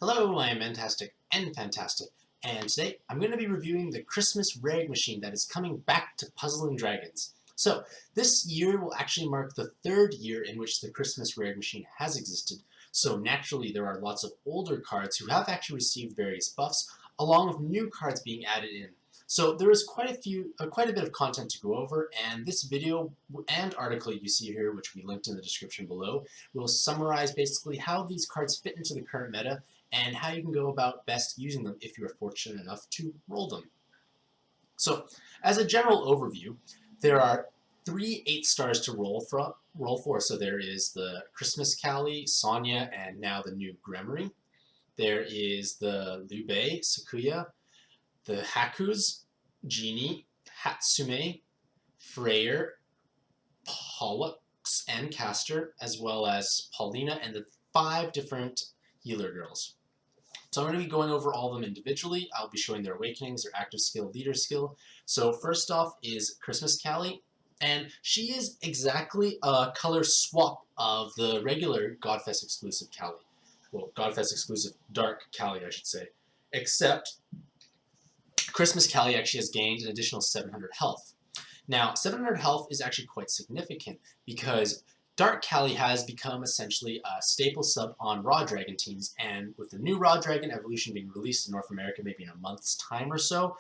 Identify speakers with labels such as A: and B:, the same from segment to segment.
A: Hello, I am Mantastic and Fantastic, and today I'm going to be reviewing the Christmas Rag Machine that is coming back to Puzzling Dragons. So, this year will actually mark the third year in which the Christmas Rag Machine has existed, so naturally there are lots of older cards who have actually received various buffs, along with new cards being added in. So there is quite a bit of content to go over, and this video and article you see here, which we linked in the description below, will summarize basically how these cards fit into the current meta and how you can go about best using them if you are fortunate enough to roll them. So, as a general overview, there are three 8 stars to roll for. So there is the Christmas Callie, Sonya, and now the new Gremory. There is the Lube, Sakuya, the Hakus, Genie, Hatsume, Freyr, Pollux, and Caster, as well as Paulina and the 5 different healer girls. So I'm going to be going over all of them individually. I'll be showing their awakenings, their active skill, leader skill. So first off is Christmas Callie, and she is exactly a color swap of the regular Godfest exclusive Callie. Well, Godfest exclusive Dark Callie, I should say. Except Christmas Callie actually has gained an additional 700 health. Now, 700 health is actually quite significant because Dark Callie has become essentially a staple sub on Raw Dragon teams, and with the new Raw Dragon evolution being released in North America maybe in a month's time or so,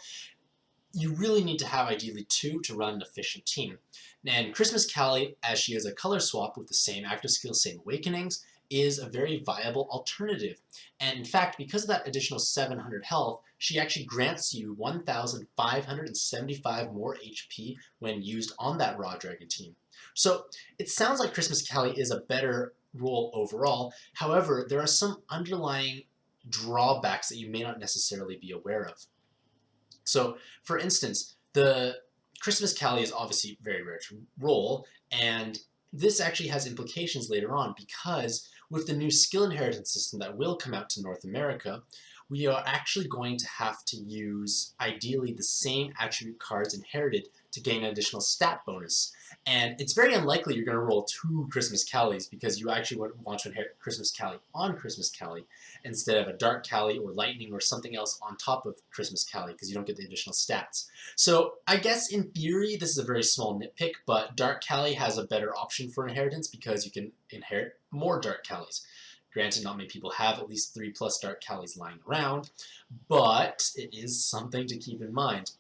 A: you really need to have ideally 2 to run an efficient team. And Christmas Callie, as she is a color swap with the same active skills, same awakenings, is a very viable alternative. And in fact, because of that additional 700 health, she actually grants you 1,575 more HP when used on that Raw Dragon team. So it sounds like Christmas Callie is a better role overall. However, there are some underlying drawbacks that you may not necessarily be aware of. So, for instance, the Christmas Callie is obviously very rare to roll, and this actually has implications later on because with the new skill inheritance system that will come out to North America, we are actually going to have to use ideally the same attribute cards inherited to gain an additional stat bonus. And it's very unlikely you're going to roll 2 Christmas Callies because you actually want to inherit Christmas Callie on Christmas Callie instead of a Dark Callie or Lightning or something else on top of Christmas Callie because you don't get the additional stats. So I guess in theory this is a very small nitpick, but Dark Callie has a better option for inheritance because you can inherit more Dark Callies. Granted, not many people have at least 3+ Dark Callies lying around, but it is something to keep in mind.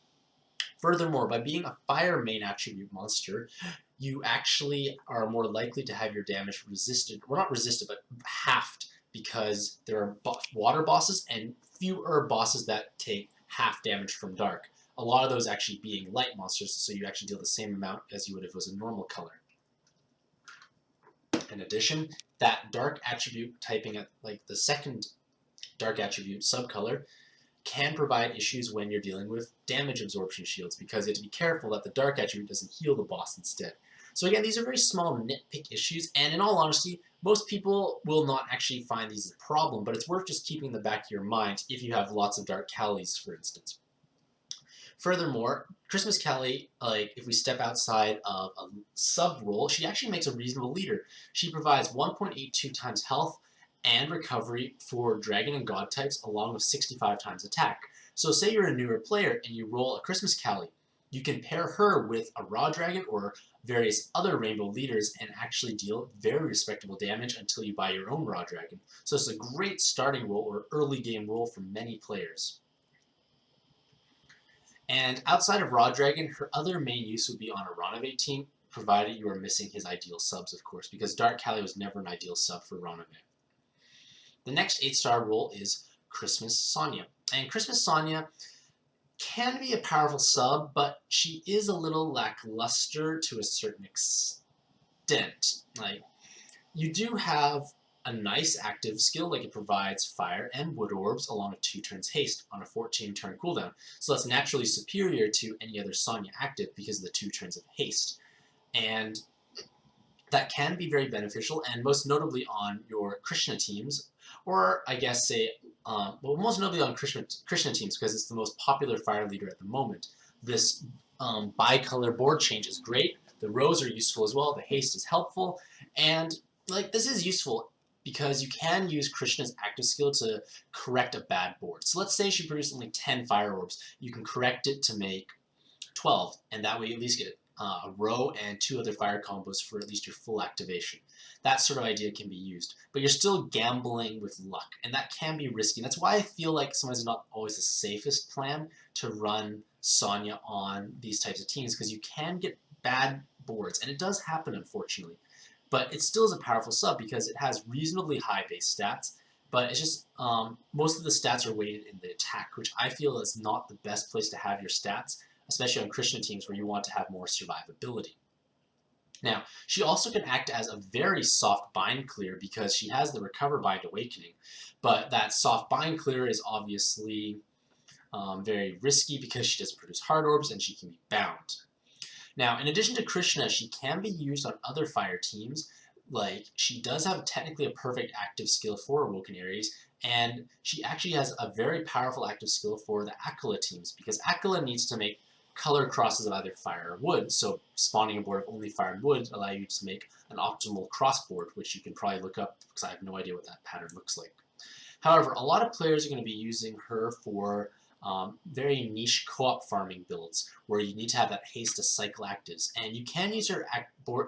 A: Furthermore, by being a fire main attribute monster, you actually are more likely to have your damage resisted, well not resisted, but halved, because there are water bosses and fewer bosses that take half damage from dark. A lot of those actually being light monsters, so you actually deal the same amount as you would if it was a normal color. In addition, that dark attribute typing at like the second dark attribute subcolor can provide issues when you're dealing with damage absorption shields because you have to be careful that the dark attribute doesn't heal the boss instead. So again, these are very small nitpick issues, and in all honesty, most people will not actually find these a problem, but it's worth just keeping in the back of your mind if you have lots of Dark Callies, for instance. Furthermore, Christmas Callie, like if we step outside of a sub role, she actually makes a reasonable leader. She provides 1.82 times health and recovery for dragon and god types along with 65 times attack. So say you're a newer player and you roll a Christmas Callie, you can pair her with a raw dragon or various other rainbow leaders and actually deal very respectable damage until you buy your own raw dragon. So it's a great starting role or early game role for many players. And outside of Raw Dragon, her other main use would be on a Ronave team, provided you are missing his ideal subs, of course, because Dark Callie was never an ideal sub for Ronave. The next 8-star role is Christmas Sonya. And Christmas Sonya can be a powerful sub, but she is a little lackluster to a certain extent. Like, you do have a nice active skill, like it provides fire and wood orbs along with 2 turns haste on a 14-turn cooldown. So that's naturally superior to any other Sonya active because of the 2 turns of haste. And that can be very beneficial, and most notably on your Krishna teams, or I guess say, well, most notably on Krishna teams because it's the most popular fire leader at the moment. This bicolor board change is great. The rows are useful as well. The haste is helpful, and like this is useful because you can use Krishna's active skill to correct a bad board. So let's say she produced only 10 fire orbs. You can correct it to make 12, and that way you at least get a row and 2 other fire combos for at least your full activation. That sort of idea can be used, but you're still gambling with luck, and that can be risky. That's why I feel like sometimes it's not always the safest plan to run Sonya on these types of teams, because you can get bad boards, and it does happen, unfortunately. But it still is a powerful sub because it has reasonably high base stats, but it's just most of the stats are weighted in the attack, which I feel is not the best place to have your stats, especially on Krishna teams where you want to have more survivability. Now, she also can act as a very soft bind clear because she has the Recover Bind Awakening, but that soft bind clear is obviously very risky because she doesn't produce hard orbs and she can be bound. Now, in addition to Krishna, she can be used on other fire teams. Like, she does have technically a perfect active skill for Awoken Aries, and she actually has a very powerful active skill for the Akala teams, because Akala needs to make color crosses of either fire or wood, so spawning a board of only fire and wood allow you to make an optimal cross board, which you can probably look up, because I have no idea what that pattern looks like. However, a lot of players are going to be using her for very niche co-op farming builds where you need to have that haste to cycle actives, and you can use her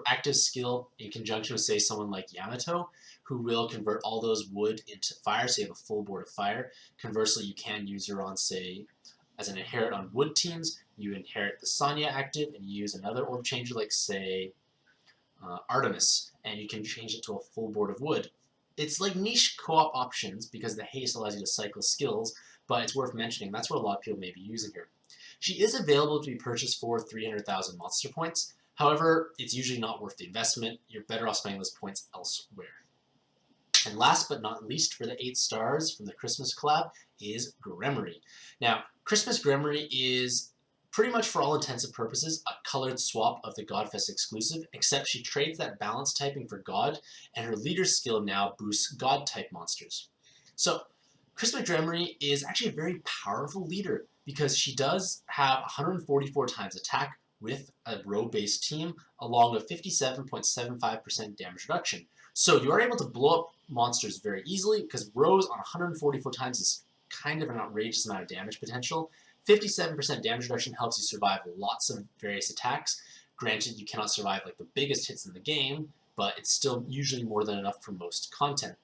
A: active skill in conjunction with, say, someone like Yamato, who will convert all those wood into fire, so you have a full board of fire. Conversely, you can use her on, say, as an inherit on wood teams. You inherit the Sonya active and you use another orb changer like, say, Artemis, and you can change it to a full board of wood. It's like niche co-op options because the haste allows you to cycle skills, but it's worth mentioning that's what a lot of people may be using here. She is available to be purchased for 300,000 monster points. However, it's usually not worth the investment. You're better off spending those points elsewhere. And last but not least, for the 8 stars from the Christmas collab is Gremory. Now, Christmas Gremory is pretty much, for all intents and purposes, a colored swap of the Godfest exclusive, except she trades that balance typing for God, and her leader skill now boosts God-type monsters. So, Christmas Gremory is actually a very powerful leader because she does have 144 times attack with a row-based team, along with 57.75% damage reduction. So you are able to blow up monsters very easily because rows on 144 times is kind of an outrageous amount of damage potential. 57% damage reduction helps you survive lots of various attacks. Granted, you cannot survive like the biggest hits in the game, but it's still usually more than enough for most content.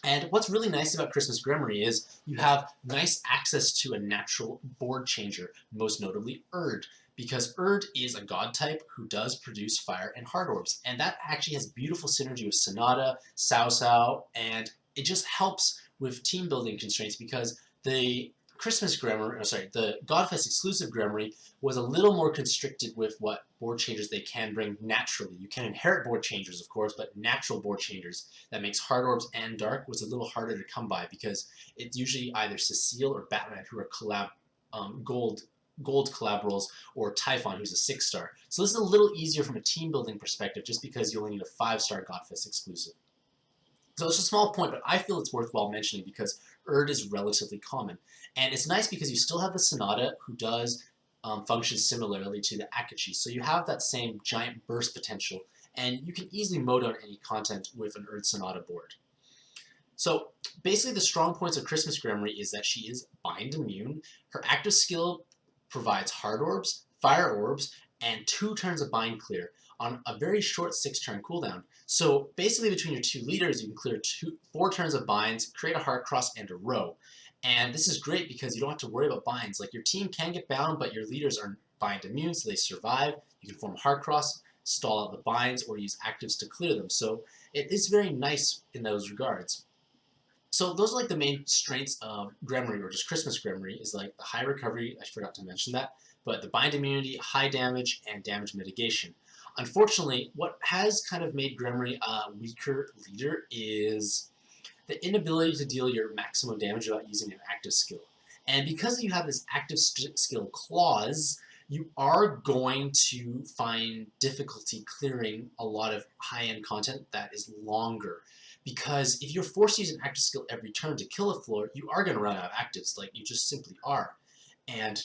A: And what's really nice about Christmas Gremory is you have nice access to a natural board changer, most notably Erd, because Erd is a god type who does produce fire and hard orbs, and that actually has beautiful synergy with Sonata, Cao Cao, and it just helps with team building constraints because the the Godfest exclusive Gremory was a little more constricted with what board changers they can bring naturally. You can inherit board changers, of course, but natural board changers that makes hard orbs and dark was a little harder to come by because it's usually either Cecile or Batman who are collab gold collab roles, or Typhon, who's a 6-star. So this is a little easier from a team building perspective just because you only need a 5-star Godfest exclusive. So it's a small point, but I feel it's worthwhile mentioning because Erd is relatively common. And it's nice because you still have the Sonata, who does function similarly to the Akachi. So you have that same giant burst potential, and you can easily mode out any content with an Erd Sonata board. So basically the strong points of Christmas Gremory is that she is bind immune. Her active skill provides hard orbs, fire orbs, and 2 turns of bind clear on a very short 6-turn cooldown. So basically between your 2 leaders, you can clear 4 turns of binds, create a hard cross, and a row. And this is great because you don't have to worry about binds. Like, your team can get bound, but your leaders are bind immune, so they survive. You can form a hard cross, stall out the binds, or use actives to clear them. So it is very nice in those regards. So those are like the main strengths of Gremory, or just Christmas Gremory, is like the high recovery, I forgot to mention that, but the bind immunity, high damage, and damage mitigation. Unfortunately, what has kind of made Gremory a weaker leader is the inability to deal your maximum damage without using an active skill. And because you have this active skill clause, you are going to find difficulty clearing a lot of high-end content that is longer. Because if you're forced to use an active skill every turn to kill a floor, you are going to run out of actives, like you just simply are. And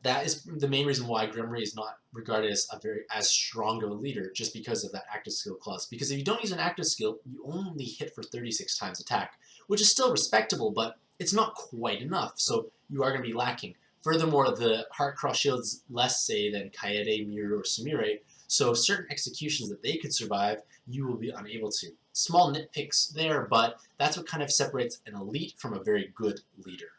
A: That is the main reason why Gremory is not regarded as as strong of a leader, just because of that active skill clause. Because if you don't use an active skill, you only hit for 36 times attack, which is still respectable, but it's not quite enough, so you are going to be lacking. Furthermore, the Heart Cross Shield is less, say, than Kaede, Miru, or Sumire, so certain executions that they could survive, you will be unable to. Small nitpicks there, but that's what kind of separates an elite from a very good leader.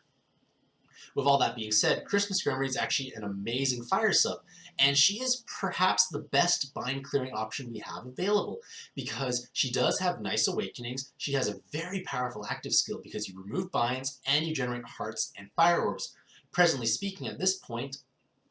A: With all that being said, Christmas Gremory is actually an amazing fire sub, and she is perhaps the best bind clearing option we have available, because she does have nice awakenings, she has a very powerful active skill because you remove binds and you generate hearts and fire orbs. Presently speaking, at this point,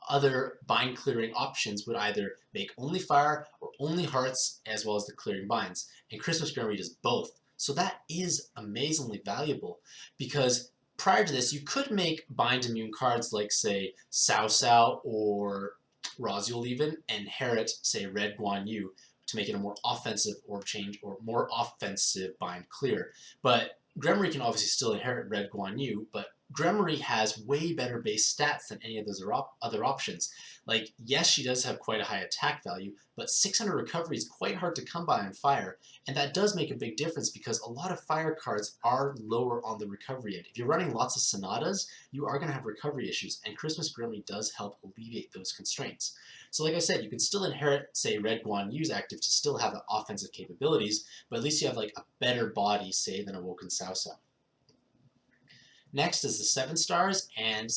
A: other bind clearing options would either make only fire or only hearts, as well as the clearing binds, and Christmas Gremory does both. So that is amazingly valuable, because prior to this, you could make bind immune cards like, say, Sao Sao or Rosule even, and inherit, say, Red Guan Yu to make it a more offensive orb change or more offensive bind clear. But Gremory can obviously still inherit Red Guan Yu, but Gremory has way better base stats than any of those other options. Like, yes, she does have quite a high attack value, but 600 recovery is quite hard to come by on fire, and that does make a big difference because a lot of fire cards are lower on the recovery end. If you're running lots of Sonatas, you are going to have recovery issues, and Christmas Gremory does help alleviate those constraints. So like I said, you can still inherit, say, Red Guan Yu's active to still have the offensive capabilities, but at least you have like a better body, say, than Awoken Sao Sao. Next is the 7 stars, and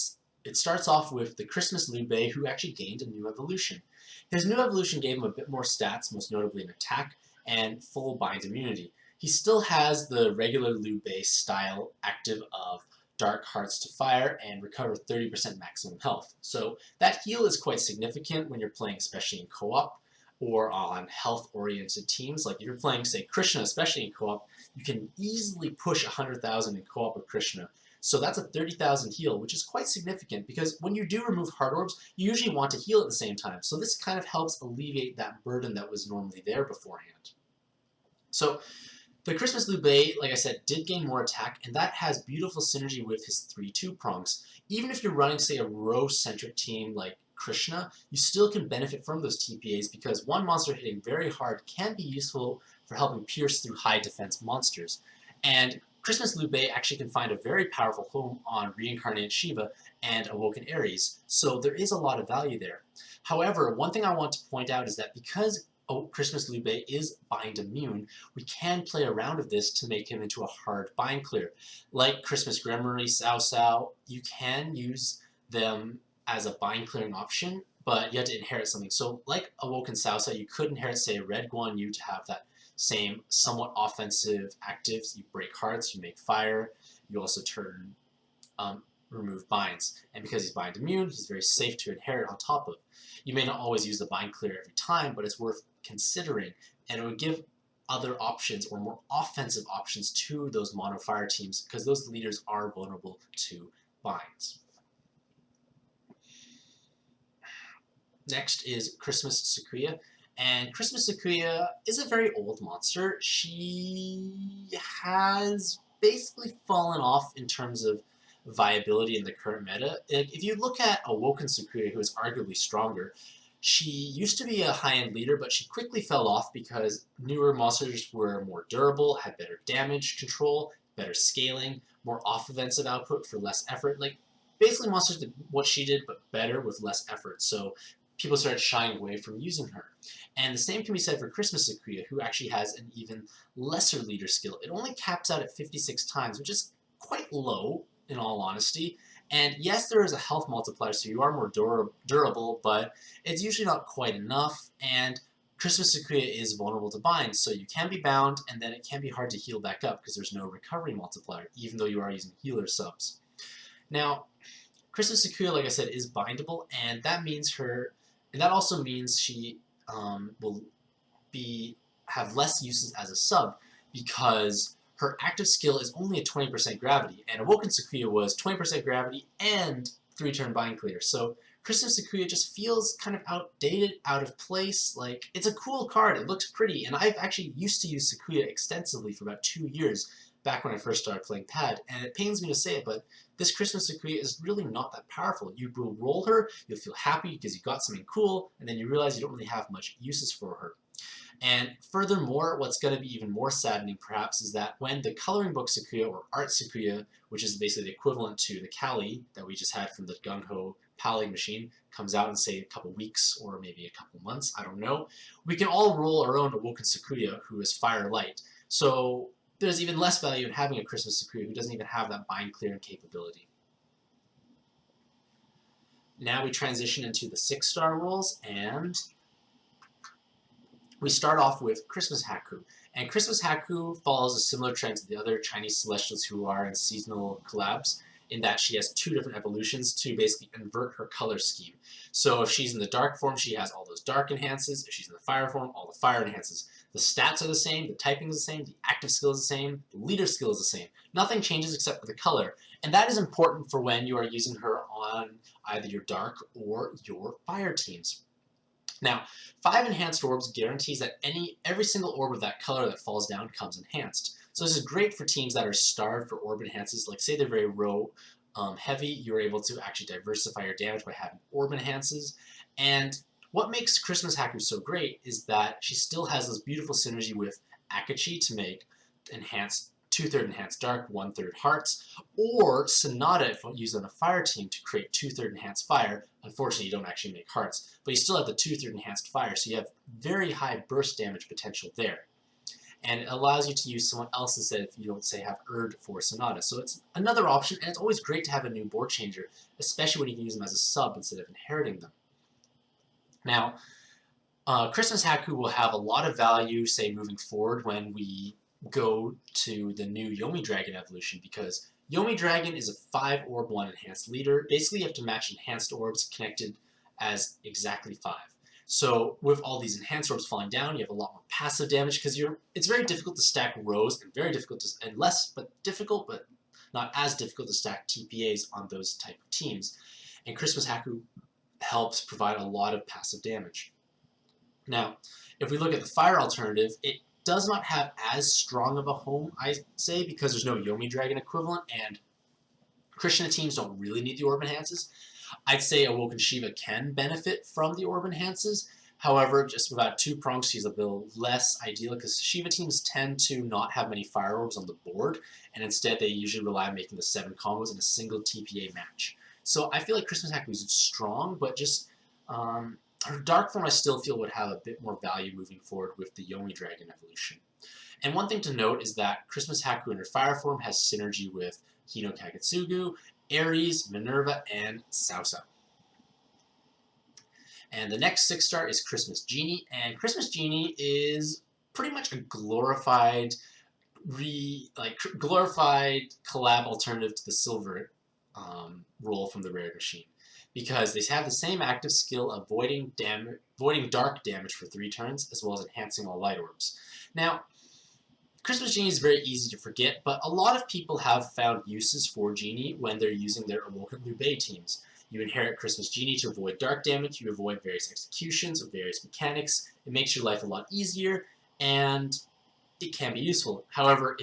A: it starts off with the Christmas Liu Bei, who actually gained a new evolution. His new evolution gave him a bit more stats, most notably an attack and full bind immunity. He still has the regular Liu Bei style active of Dark Hearts to Fire and recover 30% maximum health. So that heal is quite significant when you're playing, especially in co-op or on health-oriented teams. Like if you're playing, say, Krishna, especially in co-op, you can easily push 100,000 in co-op with Krishna. So that's a 30,000 heal, which is quite significant because when you do remove heart orbs, you usually want to heal at the same time. So this kind of helps alleviate that burden that was normally there beforehand. So the Christmas Liu Bei, like I said, did gain more attack, and that has beautiful synergy with his 3-2 prongs. Even if you're running, say, a row-centric team like Krishna, you still can benefit from those TPAs because one monster hitting very hard can be useful for helping pierce through high defense monsters. And Christmas Liu Bei actually can find a very powerful home on Reincarnated Shiva and Awoken Ares, so there is a lot of value there. However, one thing I want to point out is that because Christmas Liu Bei is bind immune, we can play around with this to make him into a hard bind clear. Like Christmas Gremory, Sao Sao, you can use them as a bind clearing option, but you have to inherit something. So like Awoken Sao Sao, you could inherit, say, Red Guan Yu to have that same somewhat offensive actives. You break hearts, you make fire, you also turn remove binds. And because he's bind immune, he's very safe to inherit on top of. You may not always use the bind clear every time, but it's worth considering, and it would give other options or more offensive options to those mono fire teams because those leaders are vulnerable to binds. Next is Christmas Sequoia. And Christmas Sequoia is a very old monster. She has basically fallen off in terms of viability in the current meta. If you look at Awoken Sequoia, who is arguably stronger, she used to be a high-end leader, but she quickly fell off because newer monsters were more durable, had better damage control, better scaling, more offensive output for less effort. Like, basically monsters did what she did, but better with less effort. So people started shying away from using her. And the same can be said for Christmas Sequoia, who actually has an even lesser leader skill. It only caps out at 56 times, which is quite low, in all honesty. And yes, there is a health multiplier, so you are more durable, but it's usually not quite enough, and Christmas Sequoia is vulnerable to bind, so you can be bound, and then it can be hard to heal back up because there's no recovery multiplier, even though you are using healer subs. Now, Christmas Sequoia, like I said, is bindable, and that also means she will have less uses as a sub because her active skill is only a 20% gravity, and Awoken Sequoia was 20% gravity and 3-turn bind clear. So Christmas Sequoia just feels kind of outdated, out of place. Like, it's a cool card, it looks pretty, and I've actually used to use Sequoia extensively for about 2 years back when I first started playing Pad, and it pains me to say it, but this Christmas Sequoia is really not that powerful. You will roll her, you'll feel happy because you got something cool, and then you realize you don't really have much uses for her. And furthermore, what's going to be even more saddening perhaps is that when the coloring book Sequoia or art Sequoia, which is basically the equivalent to the Kali that we just had from the Gung-Ho paling machine, comes out in say a couple weeks or maybe a couple months, I don't know, we can all roll our own Awoken Sequoia who is Fire Light. So there's even less value in having a Christmas Sequoia who doesn't even have that bind clearing capability. Now we transition into the 6-star rolls, and we start off with Christmas Haku. And Christmas Haku follows a similar trend to the other Chinese celestials who are in seasonal collabs, in that she has 2 different evolutions to basically invert her color scheme. So if she's in the dark form, she has all those dark enhances. If she's in the fire form, all the fire enhances. The stats are the same, the typing is the same, the active skill is the same, the leader skill is the same. Nothing changes except for the color. And that is important for when you are using her on either your dark or your fire teams. Now, 5 enhanced orbs guarantees that every single orb of that color that falls down comes enhanced. So this is great for teams that are starved for orb enhances, like say they're very row heavy, you're able to actually diversify your damage by having orb enhances. And what makes Christmas Haku so great is that she still has this beautiful synergy with Akachi to make enhanced 2/3 enhanced dark, 1/3 hearts, or Sonata if used on a fire team to create 2/3 enhanced fire. Unfortunately, you don't actually make hearts, but you still have the 2/3 enhanced fire, so you have very high burst damage potential there. And it allows you to use someone else instead if you don't, say, have Erd for Sonata. So it's another option, and it's always great to have a new board changer, especially when you can use them as a sub instead of inheriting them. Now, Christmas Haku will have a lot of value, say, moving forward when we go to the new Yomi Dragon evolution, because Yomi Dragon is a 5-orb 1 enhanced leader. Basically, you have to match enhanced orbs connected as exactly 5. So with all these enhanced orbs falling down, you have a lot more passive damage because it's very difficult to stack rows and very difficult to, and less but difficult, but not as difficult to stack TPAs on those type of teams. And Christmas Haku helps provide a lot of passive damage. Now, if we look at the fire alternative, it does not have as strong of a home, I say, because there's no Yomi Dragon equivalent, and Krishna teams don't really need the Orb Enhances. I'd say Awoken Shiva can benefit from the Orb Enhances. However, just without 2 prongs, she's a bit less ideal because Shiva teams tend to not have many fire orbs on the board, and instead they usually rely on making the 7 combos in a single TPA match. So I feel like Christmas Haku is strong, but just her Dark form I still feel would have a bit more value moving forward with the Yomi Dragon evolution. And one thing to note is that Christmas Haku in her fire form has synergy with Hino Kagetsugu, Ares, Minerva, and Sausa. And the next 6-star is Christmas Genie, and Christmas Genie is pretty much a glorified collab alternative to the silver roll from the rare machine, because they have the same active skill of voiding dark damage for 3 turns, as well as enhancing all light orbs. Now, Christmas Genie is very easy to forget, but a lot of people have found uses for Genie when they're using their Awoken Liu Bei teams. You inherit Christmas Genie to avoid dark damage, you avoid various executions of various mechanics, it makes your life a lot easier, and it can be useful. However,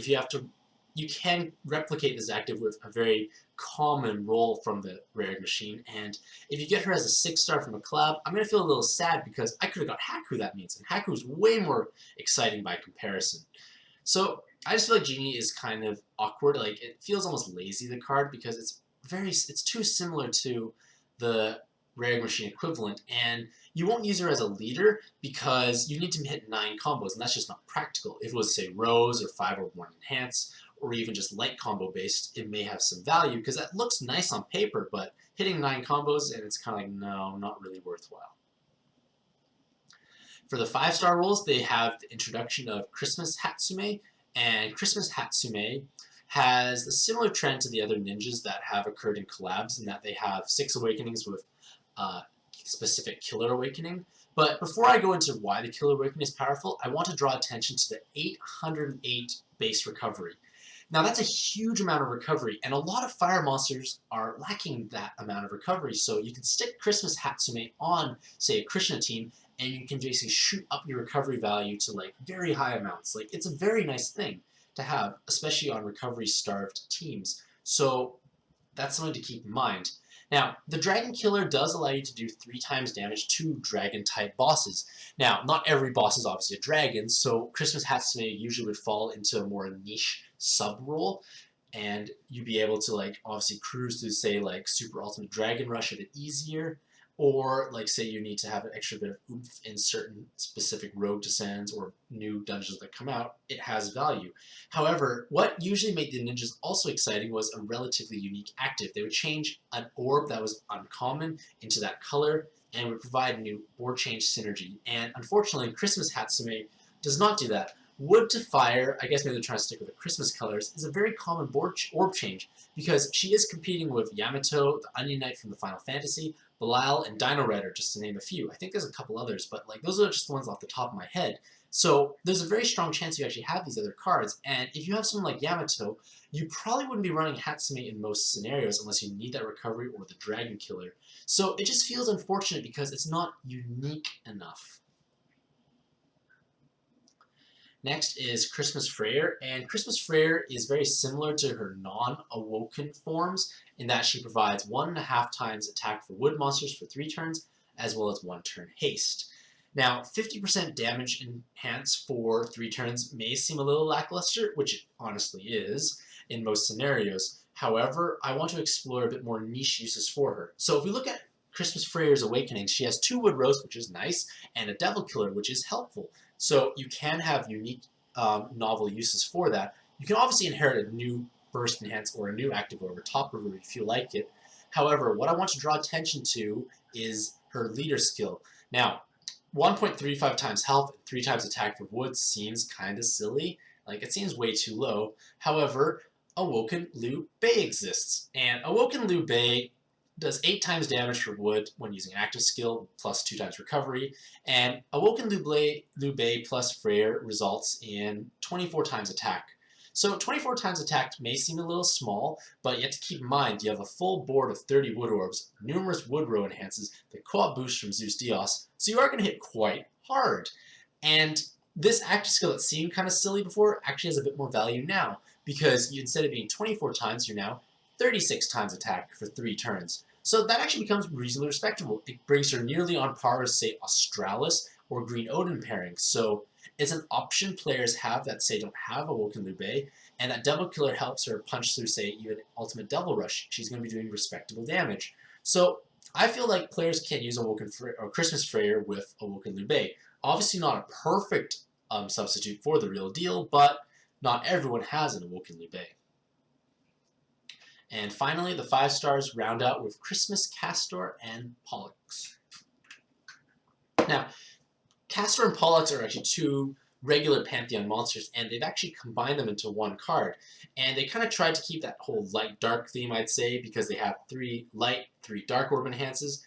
A: you can replicate this active with a very common roll from the rare machine, and if you get her as a 6-star from a collab, I'm going to feel a little sad because I could have got Haku, that means, and Haku is way more exciting by comparison. So I just feel like Genie is kind of awkward, like it feels almost lazy, the card, because it's too similar to the rare machine equivalent, and you won't use her as a leader because you need to hit 9 combos, and that's just not practical. If it was, say, Rose or 5 or 1 Enhance, or even just light combo based, it may have some value because that looks nice on paper, but hitting 9 combos and it's kind of like, no, not really worthwhile. For the 5-star rolls, they have the introduction of Christmas Hatsume, and Christmas Hatsume has a similar trend to the other ninjas that have occurred in collabs, in that they have 6 awakenings with specific Killer Awakening. But before I go into why the Killer Awakening is powerful, I want to draw attention to the 808 base recovery. Now that's a huge amount of recovery, and a lot of fire monsters are lacking that amount of recovery, so you can stick Christmas Hatsume on, say, a Krishna team, and you can basically shoot up your recovery value to like very high amounts. Like, it's a very nice thing. to have, especially on recovery-starved teams. So that's something to keep in mind. Now, the Dragon Killer does allow you to do 3 times damage to Dragon-type bosses. Now, not every boss is obviously a dragon, so Christmas Hatsune usually would fall into a more niche sub-role, and you'd be able to, like, obviously cruise through, say, like, Super Ultimate Dragon Rush a bit easier, or, like, say you need to have an extra bit of oomph in certain specific rogue descents or new dungeons that come out, it has value. However, what usually made the ninjas also exciting was a relatively unique active. They would change an orb that was uncommon into that color and would provide new orb change synergy. And unfortunately, Christmas Hatsune does not do that. Wood to Fire, I guess maybe they're trying to stick with the Christmas colors, is a very common orb change because she is competing with Yamato, the Onion Knight from the Final Fantasy, Belial, and Dino Rider, just to name a few. I think there's a couple others, but like those are just the ones off the top of my head. So there's a very strong chance you actually have these other cards, and if you have someone like Yamato, you probably wouldn't be running Hatsune in most scenarios unless you need that recovery or the Dragon Killer. So it just feels unfortunate because it's not unique enough. Next is Christmas Freyr, and Christmas Freyr is very similar to her non-awoken forms in that she provides 1.5 times attack for wood monsters for 3 turns, as well as 1 turn haste. Now, 50% damage enhance for 3 turns may seem a little lackluster, which it honestly is in most scenarios. However, I want to explore a bit more niche uses for her. So if we look at Christmas Freyr's Awakening, she has 2 Wood Rose, which is nice, and a Devil Killer, which is helpful. So you can have unique novel uses for that. You can obviously inherit a new Burst Enhance or a new Active over top of her if you like it. However, what I want to draw attention to is her Leader skill. Now, 1.35 times health and 3 times attack for wood seems kind of silly. Like, it seems way too low. However, Awoken Liu Bei exists. And Awoken Liu Bei does 8 times damage for wood when using an active skill, plus 2 times recovery. And Awoken Liu Bei plus Freyr results in 24 times attack. So 24 times attack may seem a little small, but you have to keep in mind you have a full board of 30 wood orbs, numerous wood row enhances, the co-op boost from Zeus Dios, so you are going to hit quite hard. And this active skill that seemed kind of silly before actually has a bit more value now, because instead of being 24 times, you're now 36 times attack for 3 turns. So that actually becomes reasonably respectable. It brings her nearly on par with, say, Australis or Green Odin pairing. So it's an option players have that, say, don't have Awoken Liu Bei, and that Devil Killer helps her punch through, say, even Ultimate Devil Rush. She's going to be doing respectable damage. So I feel like players can use Christmas Freyr with Awoken Liu Bei. Obviously not a perfect substitute for the real deal, but not everyone has an Awoken Liu Bei. And finally, the 5 stars round out with Christmas Castor and Pollux. Now, Castor and Pollux are actually 2 regular Pantheon monsters, and they've actually combined them into 1 card. And they kind of tried to keep that whole light-dark theme, I'd say, because they have 3 light, 3 dark orb enhances,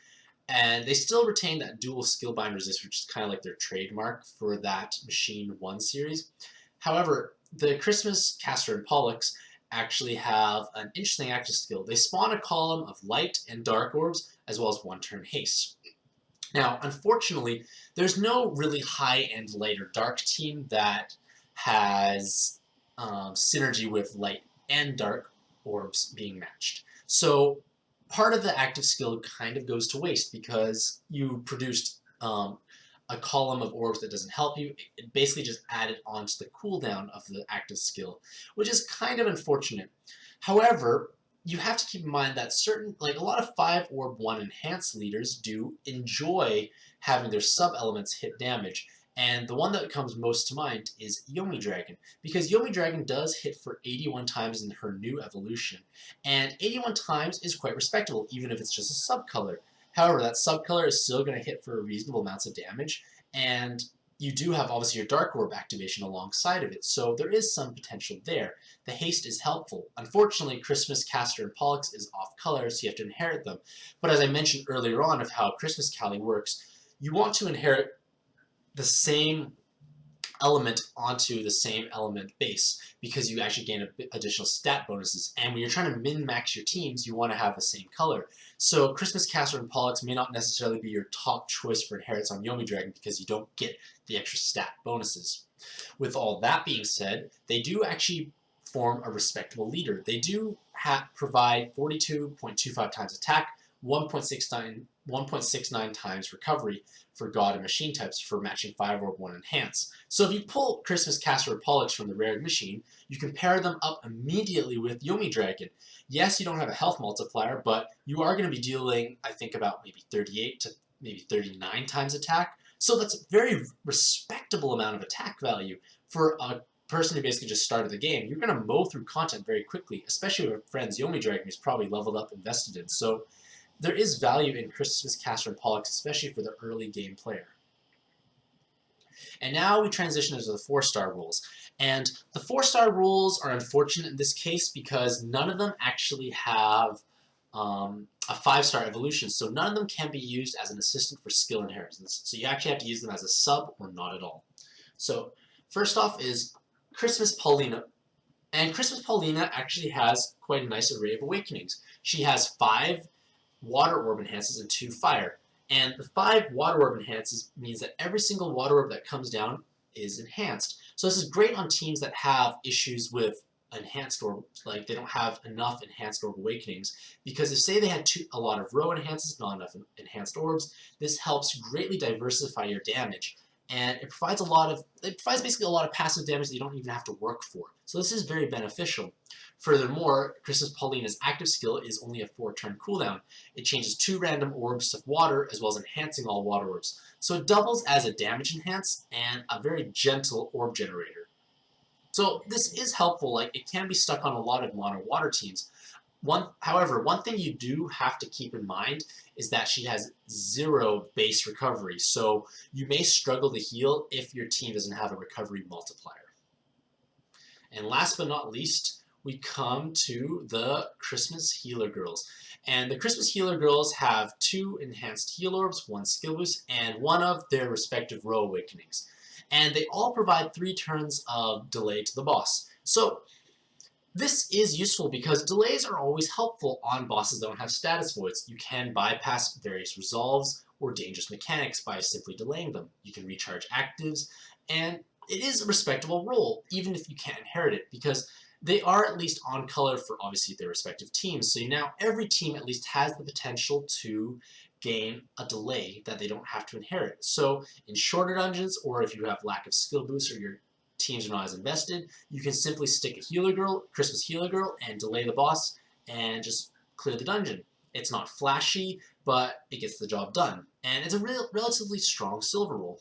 A: and they still retain that dual skill-bind resist, which is kind of like their trademark for that Machine 1 series. However, the Christmas Castor and Pollux actually have an interesting active skill. They spawn a column of light and dark orbs, as well as 1 turn haste. Now, unfortunately, there's no really high-end light or dark team that has synergy with light and dark orbs being matched. So part of the active skill kind of goes to waste because you produced a column of orbs that doesn't help you. It basically just added onto the cooldown of the active skill, which is kind of unfortunate. However, you have to keep in mind that a lot of 5 orb 1 enhanced leaders do enjoy having their sub-elements hit damage. And the one that comes most to mind is Yomi Dragon, because Yomi Dragon does hit for 81 times in her new evolution. And 81 times is quite respectable, even if it's just a sub-color. However, that sub-color is still going to hit for reasonable amounts of damage, and you do have obviously your Dark Orb activation alongside of it, so there is some potential there. The haste is helpful. Unfortunately, Christmas, Castor, and Pollux is off-color, so you have to inherit them. But as I mentioned earlier on of how Christmas Cali works, you want to inherit the same element onto the same element base because you actually gain additional stat bonuses. And when you're trying to min-max your teams, you want to have the same color. So Christmas Castor and Pollux may not necessarily be your top choice for inherits on Yomi Dragon because you don't get the extra stat bonuses. With all that being said, they do actually form a respectable leader. They do provide 42.25 times attack, 1.69 times recovery for God and machine types for matching 5 or 1 enhance. So if you pull Christmas Caster or Pollux from the rare machine, you can pair them up immediately with Yomi Dragon. Yes, you don't have a health multiplier, but you are going to be dealing, I think, about maybe 38 to maybe 39 times attack. So that's a very respectable amount of attack value for a person who basically just started the game. You're going to mow through content very quickly, especially with friends Yomi Dragon is probably leveled up, invested in. So there is value in Christmas Caster and Pollux, especially for the early game player. And now we transition into the 4-star rules. And the 4-star rules are unfortunate in this case because none of them actually have a 5-star evolution, so none of them can be used as an assistant for skill inheritance. So you actually have to use them as a sub or not at all. So first off is Christmas Paulina. And Christmas Paulina actually has quite a nice array of awakenings. She has 5 water orb enhances and 2 fire. And the 5 water orb enhances means that every single water orb that comes down is enhanced. So this is great on teams that have issues with enhanced orb, like they don't have enough enhanced orb awakenings, because if say they had a lot of row enhances, not enough enhanced orbs, this helps greatly diversify your damage. And it provides basically a lot of passive damage that you don't even have to work for. So this is very beneficial. Furthermore, Christmas Paulina's active skill is only a 4-turn cooldown. It changes 2 random orbs to water, as well as enhancing all water orbs. So it doubles as a damage enhance and a very gentle orb generator. So this is helpful, like it can be stuck on a lot of mono water teams. However, one thing you do have to keep in mind is that she has 0 base recovery, so you may struggle to heal if your team doesn't have a recovery multiplier. And last but not least, we come to the Christmas Healer Girls. And the Christmas Healer Girls have 2 enhanced heal orbs, 1 skill boost, and 1 of their respective row awakenings. And they all provide 3 turns of delay to the boss. So this is useful because delays are always helpful on bosses that don't have status voids. You can bypass various resolves or dangerous mechanics by simply delaying them. You can recharge actives, and it is a respectable role, even if you can't inherit it, because they are at least on color for obviously their respective teams. So now every team at least has the potential to gain a delay that they don't have to inherit. So in shorter dungeons, or if you have lack of skill boost or your teams are not as invested, you can simply stick a healer girl, Christmas Healer Girl, and delay the boss and just clear the dungeon. It's not flashy, but it gets the job done. And it's a relatively strong silver roll.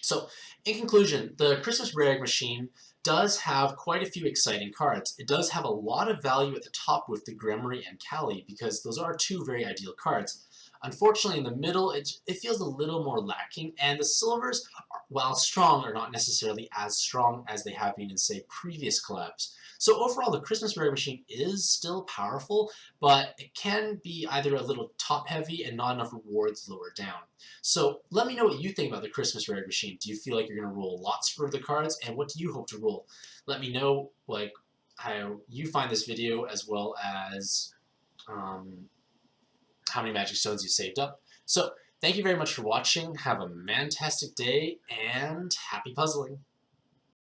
A: So, in conclusion, the Christmas Rare Egg Machine does have quite a few exciting cards. It does have a lot of value at the top with the Gremory and Kali, because those are 2 very ideal cards. Unfortunately, in the middle, it feels a little more lacking, and the silvers, while strong, are not necessarily as strong as they have been in, say, previous collabs. So overall, the Christmas Rare Machine is still powerful, but it can be either a little top-heavy and not enough rewards lower down. So let me know what you think about the Christmas Rare Machine. Do you feel like you're going to roll lots for the cards, and what do you hope to roll? Let me know like how you find this video, as well as how many magic stones you saved up. So thank you very much for watching. Have a mantastic day and happy puzzling.